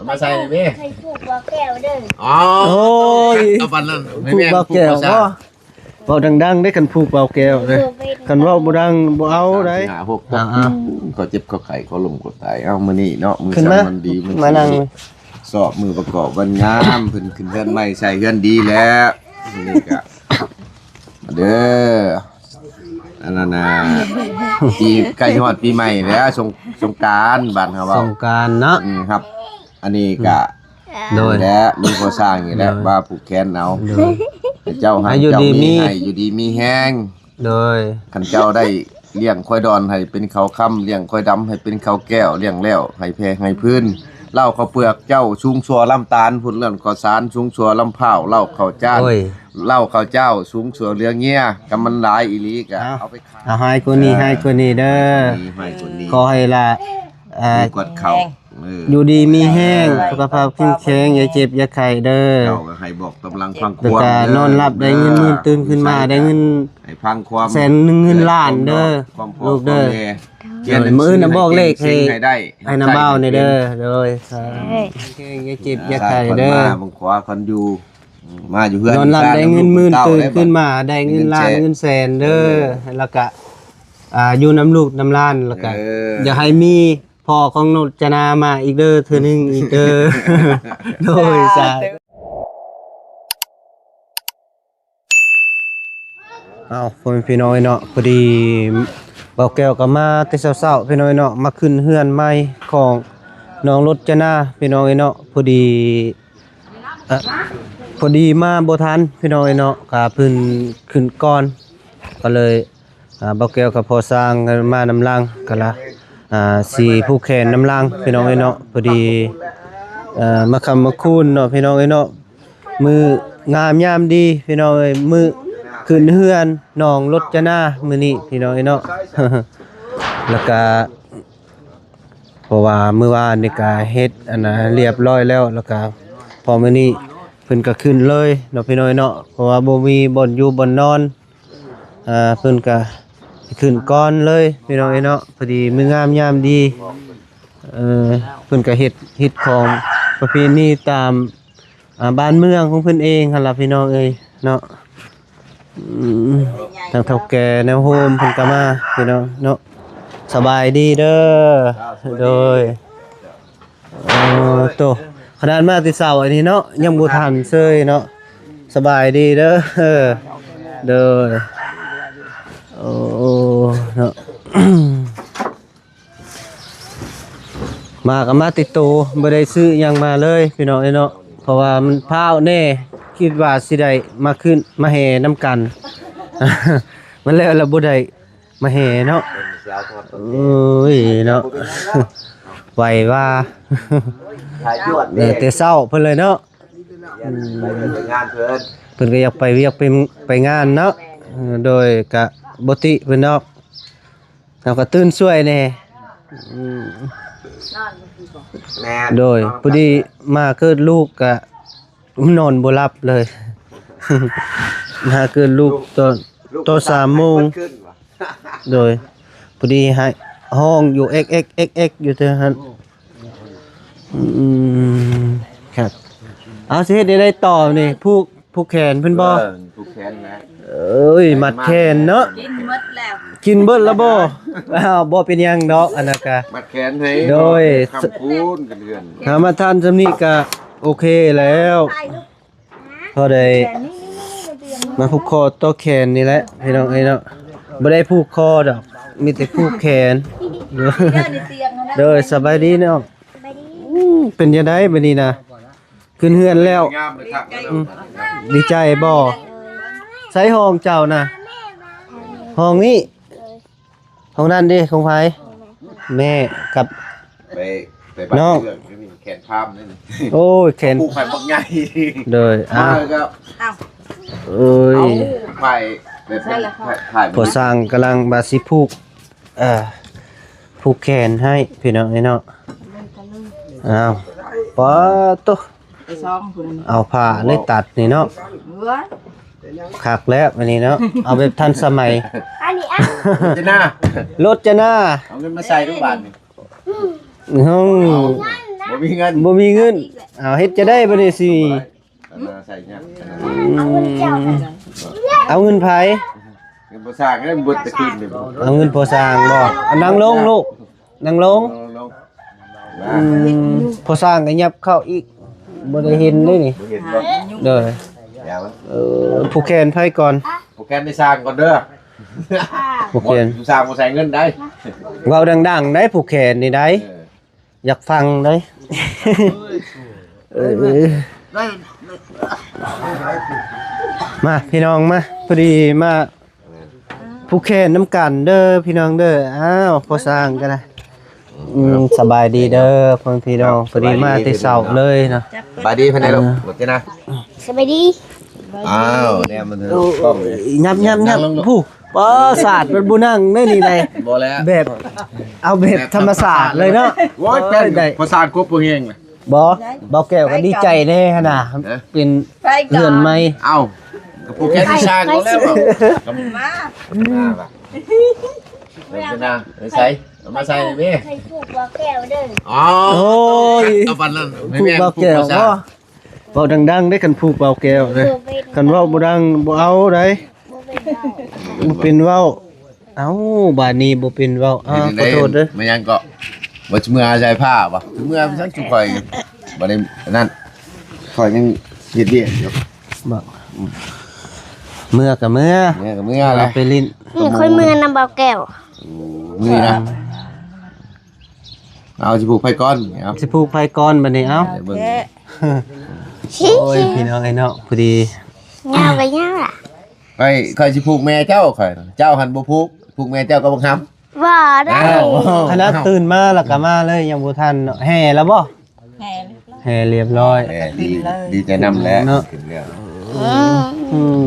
มาใส่เว้ย ใส่ผูกบ่แก้วเด้อ อ๋อ โอ้ย เอาปันนั่น ผูกเบาแก้วบ่เว้าดังๆได้คันผูกเบาแก้วเลยคันเว้าบ่ดังบ่เอาได้ หาพวก อ่า ก็เจ็บก็ไข้ก็ลมก็ตายเอามื้อนี้เนาะมือ ขึ้นมา ซ้ำมันดีมัน มานั่ง สอบมือประกอบวันงามเพิ่นขึ้นเฮือนใหม่ใส่เฮือนดีแล้วนี่ก็เด้ออันนั้นน่ะปีใกล้ฮอดปีใหม่แล้วสงกรานต์บ้านเฮา ส เว้า งกรานต์เนาะ ครับ อันนี้ก็ โดย และมีพอสร้างอยู่แล้วว่าผูกแขนเอา โดย ให้เจ้าให้ ให้อยู่ เจ้า ดีมี มีให้อยู่ดีมีแห้ง โดย คันเจ้าได้เลี้ยงควายดอนให้เป็นเขาค่ำเลี้ยงควายดำให้เป็นเขาแก้วเลี้ยงแล้วให้แพให้พื้นเหล้าข้าวเปลือกเจ้าชุงชัวลำตาลพุ่นเรื่องข้าวสารชุงชัวลำเผาเหล้าข้าวจ้าน โอ้ย เหล้าข้าวเจ้าชุงชัวเรือเงี้ยกำมันหลายอีหลีก็ เอา เอาไปขาย เอาให้คนนี้ให้คนนี้เด้อ นี่ให้คนนี้ ขอให้ละมีกวดเข่าเ อยู่ดีมีแห้งสุขภาพแข็งแรงอย่าเจ็บอย่าไข้เด้อ เจ้าก็ให้บอกกำลังฟังค แล้ว วาม ก็ เด้ นอนหลับได้เงินหมื่นตื่นขึ้นมาได้เงิน ให้ฟังความ แสนหนึ่งเงินล้านเด้อ ความพ่อ ลูกเด้อ ความแม่เขียนหนัง มื้อน่ะบอกเลขให้ ให้ได้ ให้น้ำเบ้าในเด้อโดยอย่าเจ็บอย่าไข้เด้อ มาบางขวาคนอยู่มาอยู่เพื่อน นอนหลับได้เงินหมื่นตื่นขึ้น มา มาได้เงินล้านเงินแสนเด้อแล้วก็อยู่น้ำลูกน้ำล้านแล้วก็อย่าให้มีพ่อของนุจนามาอีกเด้อเทื่อนึงอีกเด้อ โดยสาธุอ้าวพ่อแม่พี่น้อยเนาะพอดีเบาแก้วก็มาแต่เช้าๆพี่น้อยเนาะมาขึ้นเฮือนใหม่ของน้องรจนาพี่น้อยเนาะพอดีมาบ่ทันพี่น้อยเนาะก็เพิ่นขึ้นก่อนก็เลยเบาแก้วก็พอสร้างกันมานำลังก็ละสีผู้แขนน้ำลังพี่น้องเนาะพอดีมาคำมาคูนเนาะพี่น้องเนาะมืองามยามดีพี่น้องมือขึ้นเฮือนน้องรจนามื้อนี้พี่น้องเนาะ แล้วก็เพราะว่ามื้อวานนี่ก็เฮ็ดอันน่ะเรียบร้อยแล้วแล้วก็พอมื้อนี้เพิ่นก็ขึ้นเลยเนาะพี่น้องเนาะเพราะว่าบ่มีบ่อนอยู่บ่อนนอนเพิ่นก็ขึ้นก่อนเลยพี่น้องเนาะพอดีมื้องามยามดีเพิ่นก็เฮ็ดของประเพณีตามบ้านเมืองของเพิ่นเองหั่นล่ะพี่น้องเอ้ยเนาะทางเฒ่าแก่แนวโฮมเพิ่นก็มาพี่น้องเนาะสบายดีเด้อโดยโตขนาดมาแต่เช้าอันนี้เนาะยังบ่ทันเซยเนาะสบายดีเด้อเด้อโอ้เนาะ มากับมาติดตัวบ่ได้ซื้อหยังมาเลยพี่น้องเนาะเพราะว่ามันพาวแน่คิดว่าสิได้มาขึ้นมาแห่น้ำกัน มันแล้วเราบ่ได้มาแห่เนาะเอ้ยเนาะ ไหวว่าแต่เช้าเพิ่นเลยเนาะ งานเพิ่น เพิ่นก็อยากไปเวียกไปงานเนาะโดยกะบ่ติเพิ่นเนาะเราก็ตื่นช่วยแน่ แม่ โดยพอดีมาเกิดลูกกะนอนบ่หลับเลย มาเกิดลูกตอน3 โมงโดยพอดีให้ห้องอยู่ xxxx อยู่เท่านั้นครับเอาสิเฮ็ดได้ต่อนี่ผู้แขนเพิ่นบ่ ผูกแขนนะ เอ้ยมัดแขนเนาะ กินหมดแล้ว กินเบิดแล้วบ่อ้าวบ่เป็นหยังดอกอันนั้นก็ มัดแขนให้ โดย คำพูดกันเดือน ถ้ามาทานซำนี้ก็โอเคแล้วพอได้มาผูกคอต่อแขนนี่แหละพี่น้องเอ้ยเนาะบ่ได้ผูกคอดอกมีแต่ผูกแขนเด้อสบายดีเนาะเป็นจังได๋บัดนี้นะขึ้นเฮือนแล้ว งามเลยครับ ดีใจบ่ใส่ห้องเจ้าน่ะห้องนี้ห้องนั้นดิของไผแม่กับ ไปบ้าน น้อง เพื่อนนี่แขนพามนี่ โอ้ยแขน ผูกไข่บักใหญ่ เด้อ มา อ้าว เลยครับ เอ้ย ไข่แบบเป็นไข่ พอสร้างกำลังบาสิผูกผูกแขนให้พี่น้องไอ้เนาะอ้าวปะโตเอาผ้าเลยตัดนี่เนาะคักแล้วอันนี้เนาะเอาแบบทันสมัย อันนี้อ่ะ จะหน้าร ถจะหน้า เอาเงินมาใส่ทุกบาทนี่ ห้อง บ บ่มีเงิน บ่มีเงินเอาเฮ็ดจะได้บ่ได้สิ ใส่เนี่ย เอาเงินไผ เงินบ่สร้างเงินบ่ตะคืนเลยบ่ เอาเงินพอสร้างบ่เอานั่งลงลูกนั่งลงพอสร้างก็ยับเข้าอีกบ่ได้เห็นเลยนี่ บ่เห็นบ่ เด้อ อย่ามัน ผู้แขนไผก่อน โปรแกรมได้สร้างก่อนเด้อ ผู้แขน สร้างบ่ใส่เงินได้ เว้าดังๆได้ผู้แขนนี่ได้อยากฟังได้มาพี่น้องมาพอดีมาผู้แขนน้ำกันเด้อพี่น้องเด้ออ้าวพอสร้างกันนะสบายดีเด้อพ่อพี่น้องพอดีมาแต่เช้าเลยนะ บายดีภายในลูกหมดจ้ะนะ สบายดี อ้าวเนี่ยมันกล้องเลย ยับผู้ป้อศาสตร์มันบ่นั่งได้นี่ได้ บ่แล้ว แบบเอาแบบธรรมศาสตร์เลยเนาะ โอ้ยเป็น ได้ ภาษาครบบ่เฮงเลย บ่แก้วก็ดีใจแน่ขนาดเป็นเรือนใหม่ เอ้ากับโปรแกรมได้สร้างก่อนแล้วบ่มาป่ะเดี๋ยวนะใส่เอามาใส่เลยแม่ ใครพูดบ่แก้วเด้อ อ๋อ โอ้ย เอาปันนั่น ผูกเบาแก้วบ่เบาดังๆได้กันผูกเบาแก้วเลยกันเว้าบ่ดังบ่เอาได้ บ่เป็นเรา บ่เป็นเว้าเอ้าบาดนี้บ่เป็นเว้าขอโทษเด้อ มันยังก็บ่เมื่อใจผ้าบ่เมื่อมันสักจุข่อยบ่ได้นั่นข่อยยังเฮ็ดเดียอยู่ บ่เมื่อก็เมื่อ เนี่ยก็เมื่อแล้ เอา ว ไปลิ้น นี่ค่อยมือนำบ่แก้ว นี่นะเอาสิผูกไผก่อนเอา สิผูกไผก่อนบัดนี้เอ้า เบิ่ง ชิ โอ้ยพี่น้องไอ้เนาะพอดี ยาวไปยาวล่ะ ข่อยสิผูกแม่เจ้าข่อยเจ้าหันบ่ผูกแม่เจ้าก็บ่ทำ บ่ได้ คณะตื่นมาแล้วก็มาเลยยังบ่ทันเนาะแห่แล้วบ่แห่เรียบร้อย ดีใจนำแล้ว เนาะ ขึ้นแล้ว อืม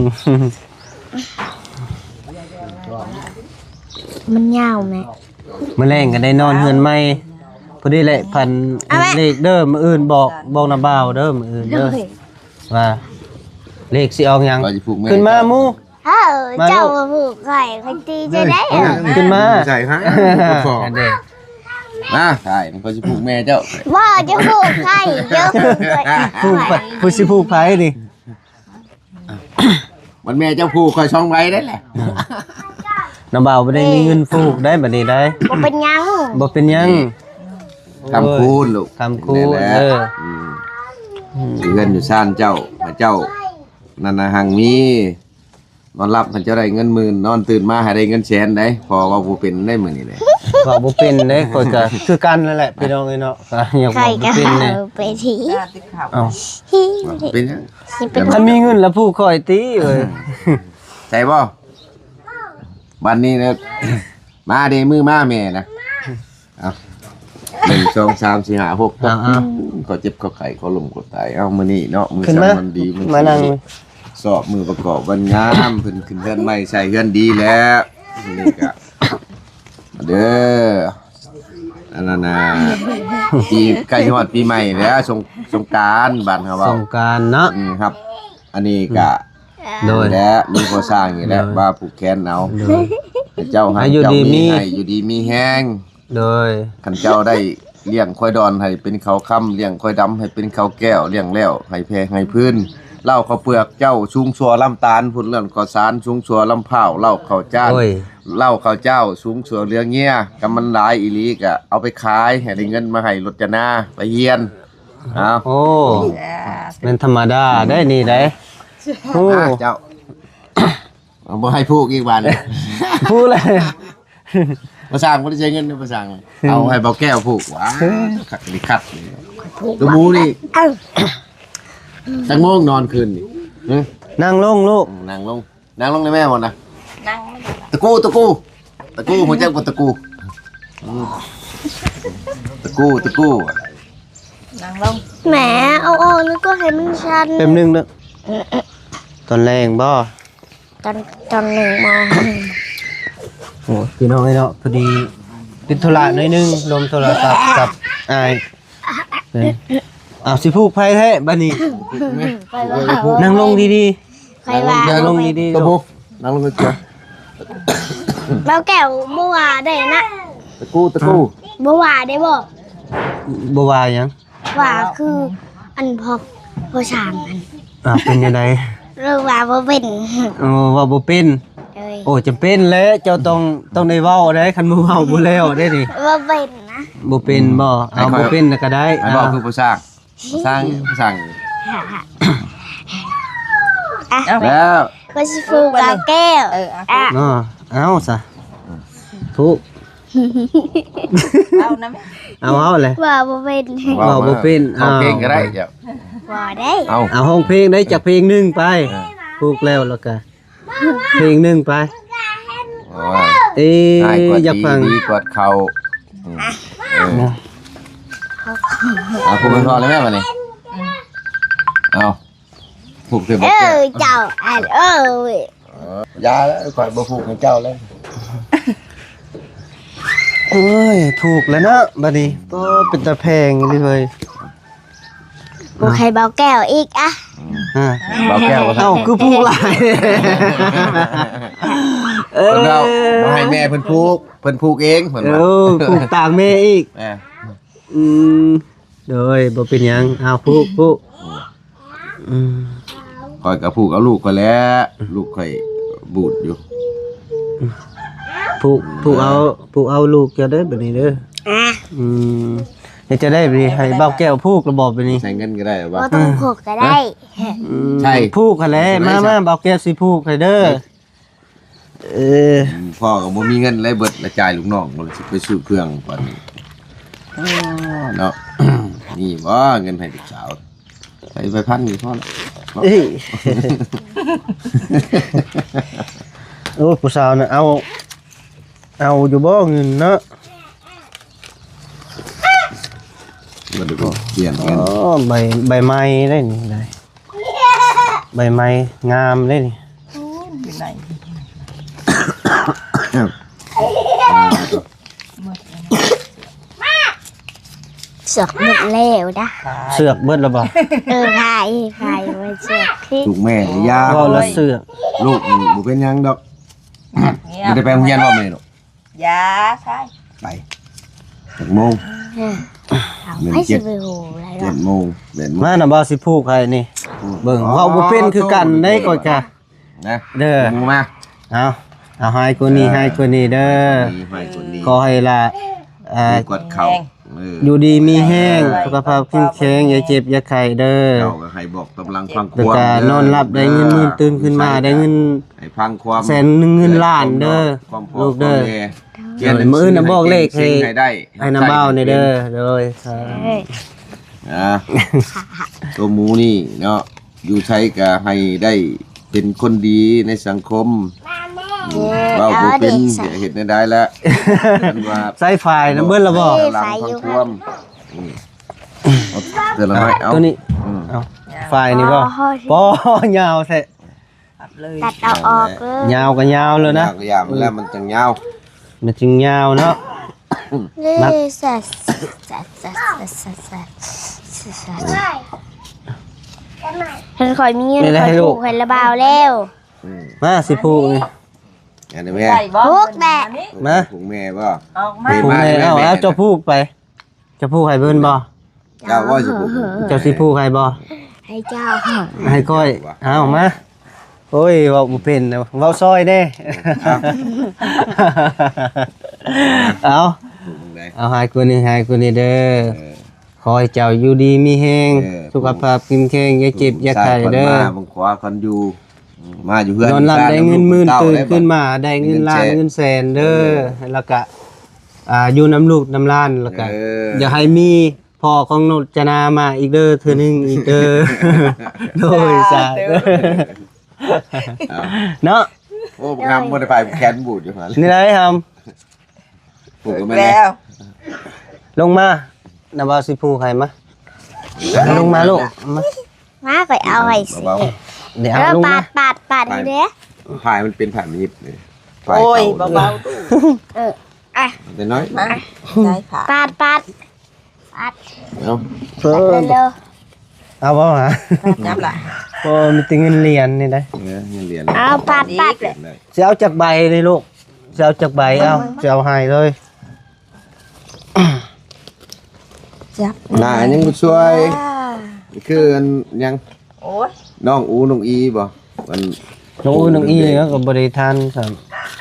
มันยาวแม่ มื้อแรงก็ได้นอนเฮือนใหม่พอดีแหละพันเลขเด้อมื้ออื่นบอกน้าบ่าวเด้อมื้ออื่นเด้อว่าเลขสิออกหยัง ข่อยสิผูกแม่ ขึ้นมาหมู่ เจ้ามาผูกไข่ใครตีจะได้ ขึ้นมา ใส่ฮะ อันเด้ มาใช่ข่อยสิผูกแม่เจ้า ว่าจะผูกไข่เยอะ ผู้สิผูกไผนี่ มันแม่เจ้าผูกข่อยช่องไว้ได้แหละ น้าบ่าวบ่ได้มีเงินผูกได้บัดนี้ได้ บ่เป็นยัง บ่เป็นหยัง คำคูณลูก คำคูณ นี่แหละ เออ เงินอยู่ซ่านเจ้าพระเจ้านันนะหังมีนอนรับมันเจ้าได้เงินหมื่นนอนตื่นมาให้ได้เงินแสนได้พอว่าบ่เป็นได้มื้อนี้เลย ว่าบ่เป็นเด้ข่อยก็คือกันนั่นแหละพี่น้องเอ้ยเนาะก็อยากบ ไข่ อกบ่ ก็ เป็นเด้ ไปที เอ้า เป็นหยัง เป็น คันมีเงินแล้วผู้ข่อยติเอ้ย ใช่บ่บัดนี้นะ มาเด้มือมาแม่นะเอา1 2 3 4 5 6 เอา ก็เจ็บก็ไข้ก็ลมก็ตายเอามื้อนี้เนาะมื้อ ขึ้นมา ซ้ำมันดีมัน มานั่ง สอบมือประกอบวันงามเพิ่นขึ้นเฮือนใหม่ใส่เฮือนดีแล้วนี่ก็มาเด้ออันนั้นน่ะปีใกล้ฮอดปีใหม่แล้วสงกรานต์บ้านเฮา ส เว้าง กรานต์เนาะ ครับ อันนี้ก็ โดย และมีผู้สร้างนี่แหละว่าผูกแขนเอา โดย ให้เจ้าให้ อายุ เจ้า ดีมี มีให้อยู่ดีมีแฮง โดย คันเจ้าได้เลี้ยงควายดอนให้เป็นข้าวค่ำเลี้ยงควายดำให้เป็นข้าวแก้วเลี้ยงแล้วให้แพให้พื้นเหล้าข้าวเปลือกเจ้าชุงชัวลำตาลพุ่นเรื่องข้าวสารชุงชัวลำเผาเหล้าข้าวจ้าน โอ้ย เหล้าข้าวเจ้าชุงชัวเรือเงี้ยกำมันหลายอีหลีก็เอาไปขายให้ได้เงินมาให้รถจนาไปเฮียนเอา โอ้แม่นธรรมดาได้นี่ได้โอ้ เจ้าเอาบ่ให้พูกอีกบาดเลย พูดเลย ภาษาบ่ได้ใช้เงินเด้อภาษาเอาให้เบาแก้วผูกว้าขัดนี่ขัดตัวหมูนี่ เอ้า จังโมงนอนคืนนี่หึ นั่งลงลูก นั่งลงในแม่หมดนะตะกูหัวใจกว่าตะกูตะกู แหมเอาออกแล้วก็ให้มันชัน แป๊บนึงเด้อตอนแรงบ่ ตอนหนึ่งมอง โอ้พี่น้องไอ้เนาะพอดีติดธุระหน่อยนึงลมโทรศัพท์กับอ้ายอ้าวสิผูกไผแท้บัดนี้ ไปว่า นั่งลงดี ใครว่า ๆนั่งลงดีๆ ตะ ลู กู ก นั่งลงเจ้า เราแก้วบ่ว่าได้นะ ตะกู บ่ว่าได้บ่ บ่ว่าหยัง ว่าคืออันพอช่างอัน เป็นยังไง เรื่องว่าบ่เป็น ว่าบ่เป็น เอ้ย โอ้จำเป็นแล้วเจ้าต้องได้เว้าได้คันบ่เว้าบ่แล้วได้นี่ ว่าเป็นนะ บ่เป็นบ่เอาบ่เป็นน่ะก็ได้ ไอ้บอกคือผู้สร้างผู้สร้างแล้ว ก็สิฟูกาแก้วอ่ะ เนาะเอาซะทุก เอานะแม่ เอาเลย ว่าบ่เป็น ว่าบ่เป็น เอาเพลงก็ได้เดี๋ยว ว่าได้ เอา เอาห้องเพลงได้จากเพลงหนึงไปถูกแล้วก็เพลงหนึงไป เอ๊ะ ง่ายกว่า อยากฟัง ดีกว่าเขาเอาผูกเป็นพอเลยแม่มานี่เอาผูกคือบอกแก้ว เจ้าอันยาแล้วข่อยบ่ผูกให้เจ้าเลย เอ้ยถูกแล้วเนาะบัดนี้ก็เป็นตะแพงนี่เลย กูใครเบาแก้วอีกอ่ะ เบาแก้วว่า เอ้าคือผูกหลาย เพิ่นเอาบ่ให้แม่เพิ่นผูกเองเพิ่น เอ ว่า อผูกต่างแม่อีก แม่ โดยบ่เป็นหยังเอาผูกข่อยก็ผูกเอาลูกก็แล้วลูกข่อยบูดอยู่ ผูกเอาลูกจะได้แบบนี้เด้อ อ่ะ เดี๋ยวจะได้แบบนี้ให้เบ้าแก้วผูกระบอกแบบนี้ ใช้เงินก็ได้ว่า ก็ต้องผูกก็ได้ ใช่ ผูกกันแล้วมาเบ้าแก้วสิผูกให้เด้อพ่อก็บ่มีเงินเลยเบิดละจ่ายลูกน้องบ่สิไปซื้อเครื่องปานนี้เนาะ นี่บ่เงินให้ลูกสาวไปพันนี่พอละ เอ้ยโอ้ผู้สาวน่ะเอาอยู่บ่เงินเนาะ บ่ได้บ่เปลี่ยนกัน ใบไม้ได้นี่ได้ใบไม้งามได้นี่ อยู่ไหน เสือกหมดแล้วนะ เสือกเบิดแล้วบ่ พายไว้เสือกที่ ลูกแม่นี่ยา เว้าแล้วเสือก ลูกบ่เป็นหยังดอก เงีย บ่ได้ไปโรงเรียนบ่แม่ลูก ยาใช่ ไป6:00 น ให้สิไปโหอะไรหรอก 7:00 นมาน่ะบ่สิผูกให้นี่เบิ่งเว้าบ่เป็นคือกันได้ก่อนจ้ะ นะ เด้อ มา เอาให้คนนี้ให้คนนี้เด้อ มีให้คนนี้ ขอให้ละกดเข่า อยู่ดีมีแห้งสุขภาพเข้มแข็งอย่าเจ็บอย่าไข้เด้อ เจ้าก็ให้บอกกำลังฟังค แล้ว วาม ก็นอนหลับได้เงินหมื่นตื่นขึ้นมาได้เงิน ให้ฟังความ แสนหนึ่งเงินล้านเด้อ ความพ่อ ลูกเด้อ ความแม่เขียนหนัง มื้ออื่นน่ะบอกเลขให้ ให้ได้ ให้น้ำเบ้าในเด้อโดย ตัวหมูนี่เนาะอยู่ใช้ก็ให้ได้เป็นคนดีในสังคมเว้าบ่เป็นเฮ็ดได้แล้วกันว่า ใส่ไฟน้ำเบิ้ลละบ่ กำลังฟังความเอาเดี๋ยวเราให้เอา ตัวนี้เอาไฟนี่บ่ป้อยาวแท้ ตัดเลย ตัดเอาออกเลย ยาวก็ยาวเลยนะ ยาวๆแล้วมันจังยาว มันจึงยาวเนาะ เลยสัสฉันขอมีเงินขอถูกให้ระบาวแล้ว มาสิผูกนี่ อันนี้แม่ ใส่บ่ พวกแม่ มา ผูกแม่บ่ ออกมา ผูกให้เอาเจ้าผูกไปเจ้าผูกให้เพิ่นบ่ เจ้าว่าสิผูก เจ้าสิผูกให้บ่ ให้เจ้า ให้ก้อยเอามาโอ้ยเว้าบ่เป็นนะเว้าซอยเด้เอาให้คนนี้เด้อขอให้เจ้าอยู่ดีมีแฮงสุขภาพเข้มแข็งอย่าเจ็บอย่าไข้เด้อ บังขวาคนอยู่มาอยู่เพื่อน นอนหลับได้เงินหมื่นตื่นขึ้นมาได้เงินล้านเงินแสนเด้อแล้วก็อยู่น้ำลูกน้ำล้านแล้วก็อย่าให้มีพ่อของนจนามาอีกเด้อเทื่อนึงอีกเด้อโดยสาธุเนาะ โอ้งามบ่ได้ไปแขนบูดอยู่หั่น นี่ได้ครับ ผูกก็ไม่ แล้ ได้ ว ลงมานาบาสิผูใครมาลงมาลูกมา มาไปเอาไว้สิ เบา เดี๋ยว แล้ว ลงมา ปาดนี่เด้ ๆพายมันเป็นผ่านนิดเลย โอ้ยเบาๆตู้ แต่น้อย มาใช่ค่ะ ปาด เนาะ เพิ่ม เร็ว เอาบ่ฮะ ยับละ พอมีติเงินเหรียญนี่ได้ เงินเหรียญ เอาปาด จะเอาจากใบเลยลูกจะเอาจากใบเอาจะเอาให้เลย จับ น่ายังบ่ช่วย คืออันยัง โอ้ย น้องอูน้องอีบ่มัน น้องอูน้องอีก็บ่ได้ทานครับ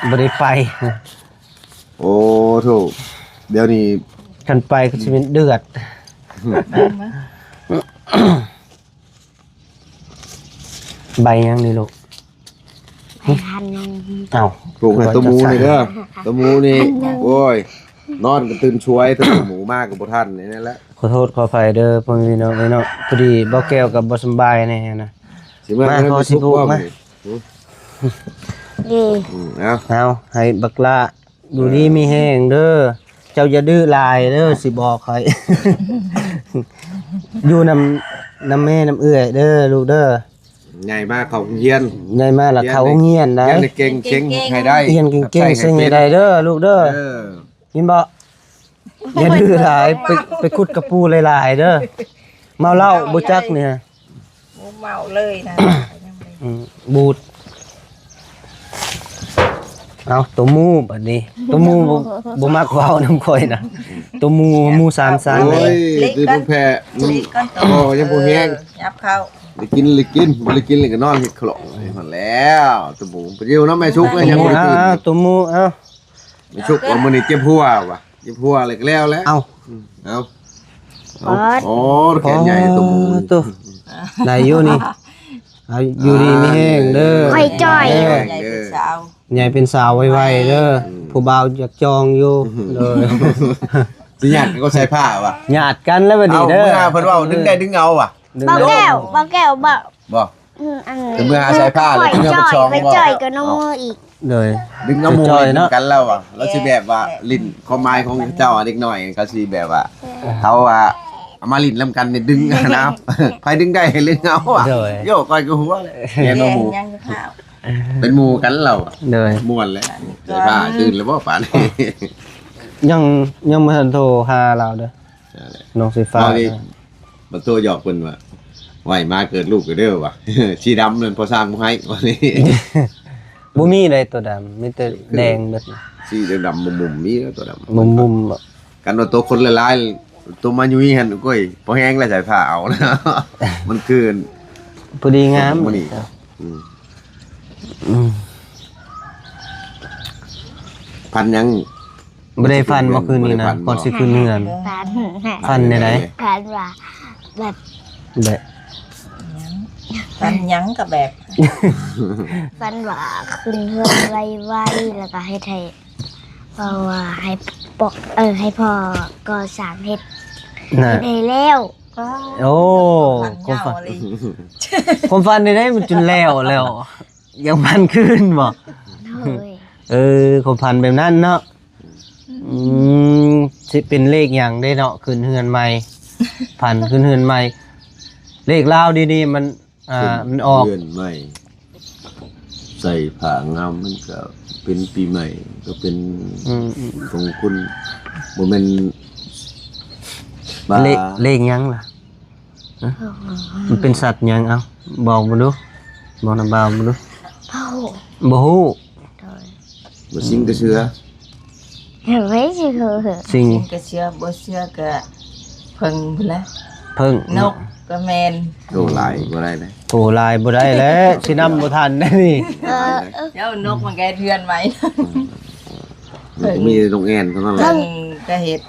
บ่ได้ไป โอ้ถูกเดี๋ยวนี้ คันไปก็สิเป็นเดือดใบยังนี่ลูก ไม่ทันยัง เอ้า ปลูกให้ตัวหมูนี่เด้อตัวหมูนี่โอ้ยนอนก็ตื่นช่วยตัวหมูมากกับบ่ทันนี่นั่นแหละ ขอโทษขออภัยเด้อพ่อแม่พี่น้องเอ้ยเนาะพอดีบ่แก้วกับบ่สำบายแน่นะ สิมา มาขอสิปลูกมา ดี เอา เอาให้บักละดูดีมีแห้งเด้อเจ้าอย่าดื้อหลายเด้อสิบอกให้ อยู่น้ำแม่น้ำเอื้อยเด้อลูกเด้อ ใหญ่มากเขาเฮียน ใหญ่มาละเขาโรงเรียนได้ เฮียนได้เก่งเก่งให้ได้ เรียนเก่งๆซึ่งให้ได้เด้อลูกเด้อ เออ ยินบ่อย่าดื้อหลายไปขุดกระปูหลายๆเด้อเมาเหล้าบ่จักเนี่ย หมูเมาเลยนะ บูดเอาตัวหมูบัดนี้ตัวหมูบ่มักเว้านํข่อยนะตัวหมูสามสัน โอ้ เลย ยตีลูกแพะมัน ลีกก้อนโต โอ้ยังบ่แห้ง ยับเข้า เลยกินเลยก็นอนเฮ็ดขลองหมดแล้วตัวหมูไปเดียวเนาะแม่ชุกเลยยังบ่ได้ตื่น ตัวหมูเอา แม่ชุกว่ามื้อนี้เจ็บหัวว่ะเจ็บหัวเลยก็แล้วแล้ว เอา เอาโอ้แขนใหญ่ตัวหมู ตัวได้อยู่นี่เอาอยู่ดีมีแห้งเด้อ ค่อยจ่อย เด้อ ใหญ่เป็นสาว ใหญ่เป็นสาวไวๆเด้อผู้บ่าวอยากจองอยู่เลย สิหยัดก็ใช้ผ้าว่ะ ญาติกันแล้วบัด เอา นี้เด้ เมื่ อ อเพิ่นว่าดึงได้ดึงเอาว่ะ ดึง เบา เด้อ แก้วบอก บ่ อัน แต่เมื่อหาใส่ผ้าเลย ค่อย เมื่อ จ่ ไป อย ชอง ไป บ่ จ่อยกับน้องมืออีก เลย ดึงน้ำมูก จอยเนาะ กันแล้วอ่ะแล้วสิแบบว่าลิ้นความหมายของเจ้าเด็กน้อยเขาสิแบบว่าเขาว่าเอามาลิ้นลำกันเนี่ยดึงนะ ใครดึงได้ให้เล่นเอาอ่ะโยกก้อยก็หัวเลยแกนหมู ยังจะข้าว เป็นหมูกันเราอะ เลย ม่วนแล้วใส่ผ้าตื่นแล้วบ่ป่านนี้ ยังบ่ทันโทรหาเราเด้อน้องสีฟ้า เอาดิบ่โตหยอกเพิ่นว่าไหวมาเกิดลูกก็เด้อว่ะ สีดำนั่นพอสร้างบ่ให้วันนี้ บ่มีเลยตัวดำมีแต่แดงเบิด สีดำมุมๆมีแล้วตัวดำ มุมๆแบบ กันว่าตัวคนละลายตัวมายุยหั่นก้อยพอแห้งแล้วใส่ผ้าเอานะ มันคือ พอดีงาม มื้อนี้อืม อืม พันยัง บ่ได้ฟันบ่คืนนี้นะก่อนสิคืนเฮือน ฟัน ฟันในไหน ฟันว่าแบบ แบบ ฟันยั้งกับแบบ ฟันว่าขึ้นเพื่อนไวๆแล้วก็ให้ไทยเพราะว่าให้ปกให้พ่อก็สร้างเฮ็ด น่ะ ให้แล้ว โอ้ ฟัน ความ เงา ฝัน อะไร ความฝันในได้มันจนแล้วยังพันขึ้นบ่ เฮ้ย ความฝันแบบนั้นเนาะสิเป็นเลขหยังได้เนาะขึ้นเฮือนใหม่พันขึ้นเฮือนใหม่เลขลาวดีๆมันมันออก เดือนใหม่ใส่ผ้างามมันก็เป็นปีใหม่ ก็เป็น ของคุณโมเมนต์บา เลขหยังล่ะฮะมันเป็นสัตว์หยังเอ้าบอกมาดูบอกนำบ่าวมาดู พ่อ บ่ฮู้ บสิงกระเชือ เห็นไหมสิเหอะ สิ่ง กินกระเชื่อบ่เชื่อก็เพิ่งไปแล้ว เพิ่ง นกก็แมน โตหลายก็ได้นะ โทรไลน์บ่ได้แล้วสินำบ่ทันได้นี่ เจ้านกมันแกเทือนไหม มันก็มีตรงแอนเท่านั้นแหละ เพิ่งจะเห็ด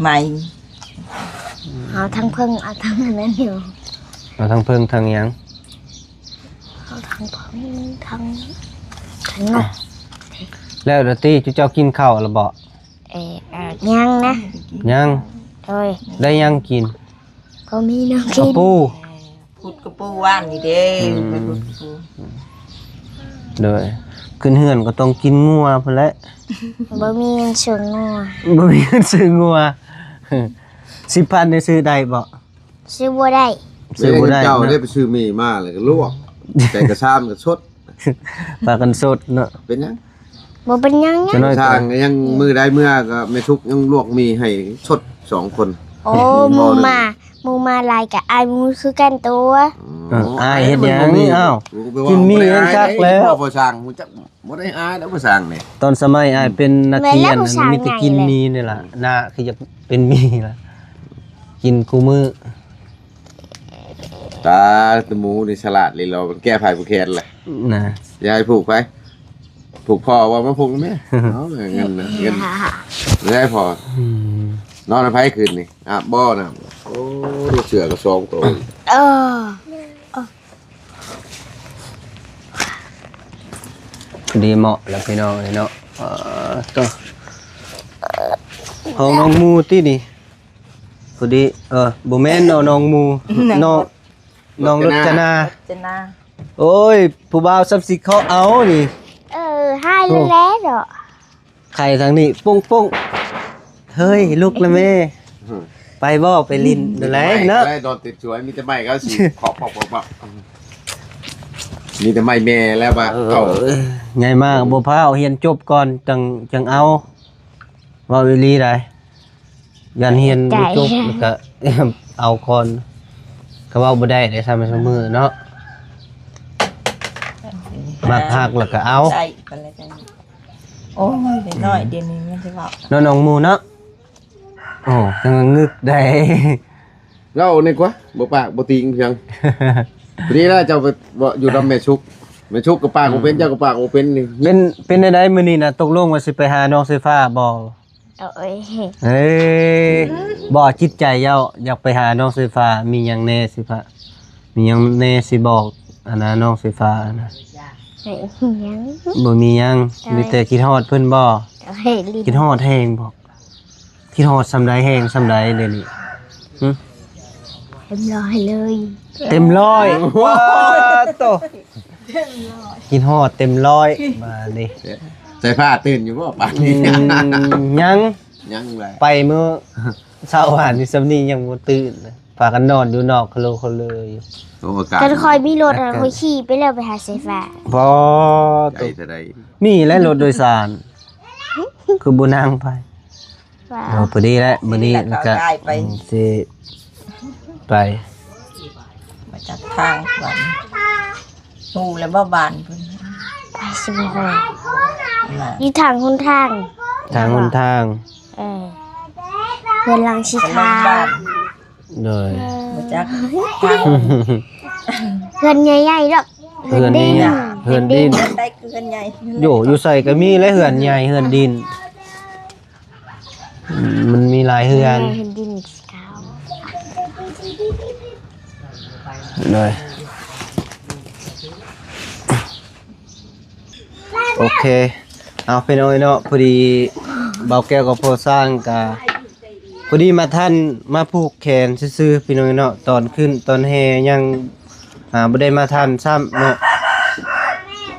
ใหม่ เอาทั้งเพิ่งเอาทั้งอันนั้นอยู่ เอาทั้งเพิ่งทั้งหยัง เอาทั้งเพิ่งทั้งนก แล้วเดี๋ยวตี้จุเจ้ากินข้าวแล้วบ่ ยังนะ ยัง โดย ได้ยังกิน ก็มีน้ำ ข้า กิ วน ปู พุดกระปูว่านนี่เด้ไปพุดกระปู เด้อขึ้นเฮือนก็ต้องกินงัวพุ่นแหละ บ่มีเงินส่วนงัว บ่มีเงินซื้องัว 10,000ได้ซื้อได้บ่ ซื้อบ่ได้ ซื้อบ่ได้ เจ้าได้ เนาะ ไปซื้อมีมาเลยก็ลวกแต่กระซ้ำก็ชด ปลากันสดเนาะ เป็นยัง บ่เป็นหยัง จะน้อย ทางยังมือได้เมื่อก็ไม่ทุกยังลวกมีให้ชด2 คน โอ้หมูมาลายกับอายหมูคือกันตัว อายเฮ็ดหยังอ้าวกินมีเองคักแล้ว บ่สร้างฮู้จักบ่ได้อายแล้วบ่สร้างนี่ ตอนสมัยอายเป็นนักเรียนน่ะมีแต่กินมีนี่ล่ะน่าคืออยากเป็นมีล่ะ กินคู่มื้อ ตาตะหมูนี่ฉลาดเลยเรามันแก้ภัยผู้แคนแหละ นะ ยายผูกไปผูกพ่อว่ามาผูกแม่เอาเงินนะเงินไม่ได้พอ อืม นอนในไผคืนนี่บ่นะโอ้ลูกเสือก็2ตัว เออ ดีเหมาะแล้วพี่น้องเนาะก็ห้องน้องหมูตินี่พอดีบ่แม่นน้องหมูน้องรจนา จะน่า โอ้ยผู้บ่าวซับสิเขาเอานี่ ให้แล้วเหรอ ไข่ทางนี้ปุ้งปุ้งเฮ้ยลุกแล้วแม่ไปบ่ไปลินนั่นแหละเนาะ ได้โดนติดสวยมีแต่ไม้ก็สิขอบมีแต่ไม้แม่แล้วมาเอา ใหญ่มากบ่พาเอาเรียนจบก่อนจังเอาเว้าอีหลีได้ยันเรียนบ่จบแล้วก็ เอาก่อนก็เว้าบ่ได้ได้ทำเสมอเนาะมักฮักแล้วก็เอา ใช่ไปเลยกันโอ้ยเดี๋ยวน้อยเดี๋ยวนี้มันจะบอก น้องหมูเนาะโอ้จังงึกได้ เรานี่กว่าบ่ปากบ่ติงเพียงนี่ล่ะเจ้าไปบ่อยู่นำแม่ชุกกับปากบ่เป็นเจ้ากับปากบ่เป็นนี่ เป็นได้มื้อนี้น่ะตกลงว่าสิไปหาน้องไฟฟ้าบ่ เอ้ย เฮ้ยบ่จิตใจอยากไปหาน้องไฟฟ้ามีหยังแน่สิพะมีหยังแน่สิบอกอันน่ะน้องไฟฟ้านะ เฮ้ยยัง บ่มีหยังมีแต่คิดฮอดเพิ่นบ่ เฮ้ยลิ้น คิดฮอดแฮงบ่คิดฮอดซำใดแฮงซำใดเดี๋ยวนี้หึ เต็มร้อยเลย เต็มร้อยว้าโตคิดฮอดเต็มร้อยมาดิ ใส่ผ้าตื่นอยู่บ่ปาก อื นี้ มยัง ยังเลย ไปเมื่อเช้าหานนี่สำนียังบ่ตื่นเลยพากันนอนอยู่นอกคโลเลยอยู่ โอ้อากาศ กันคอยมีรถคอยขี่ไปแล้วไปหาไฟฟ้า พอ ใหญ่เท่าใด มีและรถโดยสารคือบ่นั่งไป ว่า เอาพอดีแล้วมื้อนี้แล้วก็สิไป มาจากทางบ้านหูแล้วบ่บานเพิ่น ไปสิบหก มา อยู่ทางคนทาง ทางหนทาง เพื่อนลังชิ กำลั คาง บ้าน โดย มาจากทาง เพื่อนใหญ่ๆหรอก เฮือนนี่เฮือนดิน ได้เกินใหญ่ อยู่ใส่ก็มีและเฮือนใหญ่เฮือนดินมันมีหลายเฮือน เพื่อนดินสีขาว เลยโอเคเอาไปหน่อยเนาะพอดีเบาแก้วกับพอสร้างกะพอดีมาท่านมาผูกแขนซื่อๆพี่น้องเนาะตอนขึ้นตอนแฮยังบ่ได้มาทันซ้ำเนาะ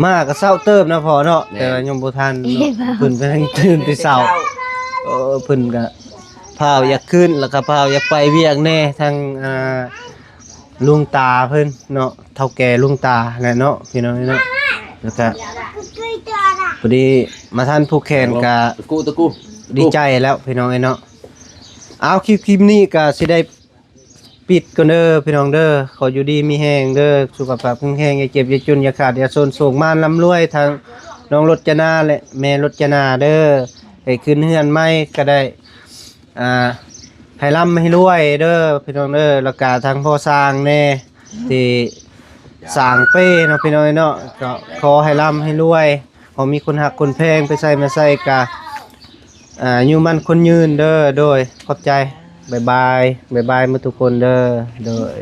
มาก็เศร้าเติบนะพอเนาะแต่ว่ายังบ่ทันเนาะเพิ่นไปทางตื่นไปเศร้าเพิ่นก็พาวอยากขึ้นแล้วก็พาวอยากไปเวียกแน่ทางลุงตาเพิ่นเนาะเฒ่าแก่ลุงตาแหละเนาะพี่น้องเนาะแล้วก็พอดีมาท่านผูกแขนกะ ตะกู ดีใจแล้วพี่น้องเนาะเอาคลิปนี้ก็สิได้ปิดก่อนเด้อพี่น้องเด้อขออยู่ดีมีแห้งเด้อสุขภาพแข็งแรงอย่าเจ็บอย่าจนอย่าขาดอย่าโซนโศกมานร่ำรวยทางน้องรจนาและแม่รจนาเด้อให้ขึ้นเฮือนใหม่ก็ได้ให้ร่ำให้รวยเด้อพี่น้องเด้อแล้วก็ทางพ่อสร้างแน่ที่สร้างเป้เนาะพี่น้องเนาะก็ขอให้ร่ำให้รวยขอมีคนหักคนแพงไปใส่มาใส่กะอยู่มันคนยืนเด้อโดยขอบใจบ๊ายบายมาทุกคนเด้อโดย